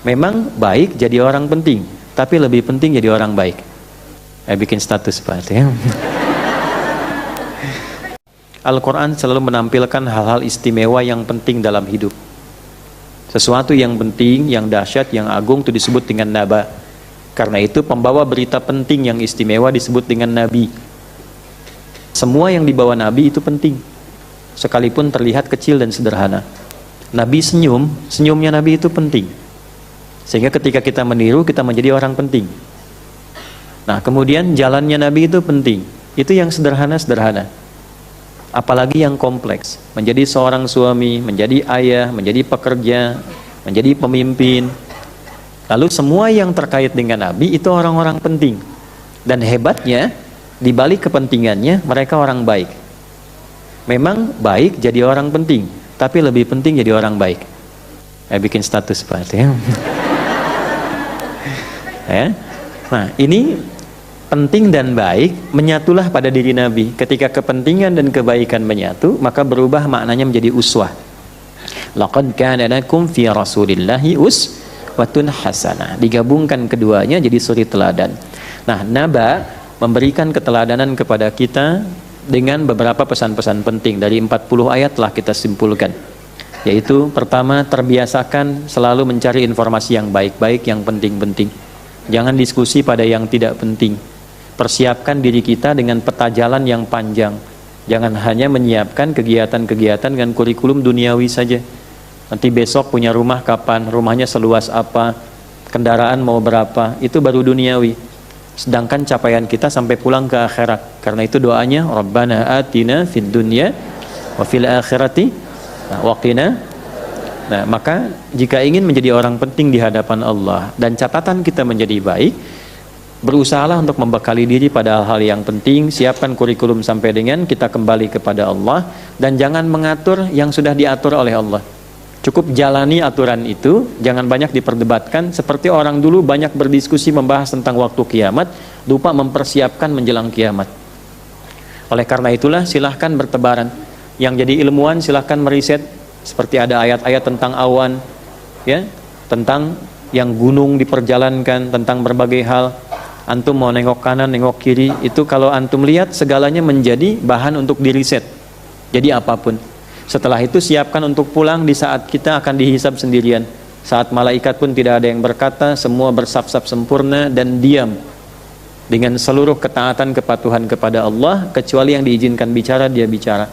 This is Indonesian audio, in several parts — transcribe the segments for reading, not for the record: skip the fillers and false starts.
Memang baik jadi orang penting, tapi lebih penting jadi orang baik. Bikin status Pak ya. Al-Quran selalu menampilkan hal-hal istimewa yang penting dalam hidup. Sesuatu yang penting, yang dahsyat, yang agung itu disebut dengan naba. Karena itu pembawa berita penting yang istimewa disebut dengan nabi. Semua yang dibawa nabi itu penting, sekalipun terlihat kecil dan sederhana. Nabi senyum, senyumnya nabi itu penting, sehingga ketika kita meniru, kita menjadi orang penting. Nah kemudian jalannya nabi itu penting, itu yang sederhana-sederhana. Apalagi yang kompleks, menjadi seorang suami, menjadi ayah, menjadi pekerja, menjadi pemimpin. Lalu semua yang terkait dengan nabi itu orang-orang penting. Dan hebatnya, di balik kepentingannya mereka orang baik. Memang baik jadi orang penting, tapi lebih penting jadi orang baik. Bikin status Pak ya. Nah ini penting dan baik menyatulah pada diri Nabi. Ketika kepentingan dan kebaikan menyatu, maka berubah maknanya menjadi uswah. Laqad kana lakum fi Rasulillahi uswatun hasanah. Digabungkan keduanya jadi suri teladan. Nah, naba memberikan keteladanan kepada kita dengan beberapa pesan-pesan penting. Dari 40 ayat telah kita simpulkan. Yaitu pertama, terbiasakan selalu mencari informasi yang baik-baik, yang penting-penting. Jangan diskusi pada yang tidak penting. Persiapkan diri kita dengan peta jalan yang panjang. Jangan hanya menyiapkan kegiatan-kegiatan dengan kurikulum duniawi saja. Nanti besok punya rumah kapan, rumahnya seluas apa, kendaraan mau berapa, itu baru duniawi. Sedangkan capaian kita sampai pulang ke akhirat. Karena itu doanya, Rabbana atina fid dunya wa fil akhirati waqina. Nah, maka jika ingin menjadi orang penting di hadapan Allah dan catatan kita menjadi baik, berusahalah untuk membekali diri pada hal-hal yang penting, siapkan kurikulum sampai dengan kita kembali kepada Allah, dan jangan mengatur yang sudah diatur oleh Allah. Cukup jalani aturan itu, jangan banyak diperdebatkan. Seperti orang dulu banyak berdiskusi membahas tentang waktu kiamat, lupa mempersiapkan menjelang kiamat. Oleh karena itulah silahkan bertebaran. Yang jadi ilmuwan silahkan meriset, seperti ada ayat-ayat tentang awan, ya, tentang yang gunung diperjalankan, tentang berbagai hal. Antum mau nengok kanan, nengok kiri, itu kalau antum lihat segalanya menjadi bahan untuk diriset. Jadi apapun. Setelah itu siapkan untuk pulang di saat kita akan dihisab sendirian. Saat malaikat pun tidak ada yang berkata, semua bersaf-saf sempurna dan diam. Dengan seluruh ketaatan kepatuhan kepada Allah, kecuali yang diizinkan bicara, dia bicara.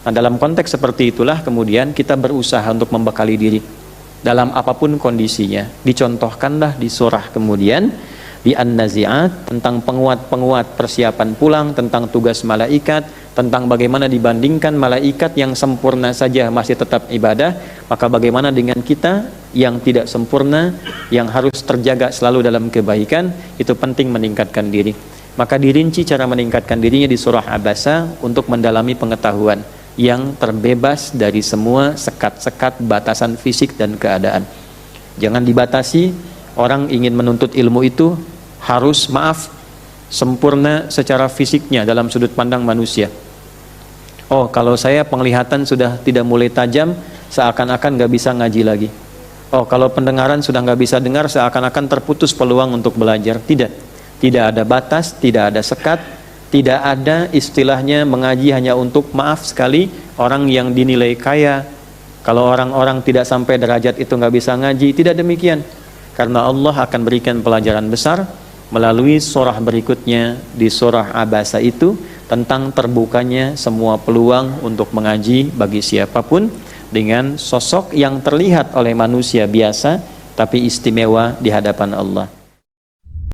Nah, dalam konteks seperti itulah kemudian kita berusaha untuk membekali diri. Dalam apapun kondisinya. Dicontohkanlah di surah kemudian, di An-Nazi'at, tentang penguat-penguat persiapan pulang, tentang tugas malaikat, tentang bagaimana dibandingkan malaikat yang sempurna saja masih tetap ibadah, maka bagaimana dengan kita yang tidak sempurna, yang harus terjaga selalu dalam kebaikan. Itu penting meningkatkan diri. Maka dirinci cara meningkatkan dirinya di surah Abasa untuk mendalami pengetahuan yang terbebas dari semua sekat-sekat batasan fisik dan keadaan. Jangan dibatasi. Orang ingin menuntut ilmu itu harus, sempurna secara fisiknya dalam sudut pandang manusia. Oh, kalau saya penglihatan sudah tidak mulai tajam, seakan-akan nggak bisa ngaji lagi. Oh, kalau pendengaran sudah nggak bisa dengar, seakan-akan terputus peluang untuk belajar. Tidak ada batas, tidak ada sekat, tidak ada istilahnya mengaji hanya untuk sekali orang yang dinilai kaya. Kalau orang-orang tidak sampai derajat itu nggak bisa ngaji, tidak demikian. Karena Allah akan berikan pelajaran besar melalui surah berikutnya di surah Abasa itu, tentang terbukanya semua peluang untuk mengaji bagi siapapun dengan sosok yang terlihat oleh manusia biasa tapi istimewa di hadapan Allah.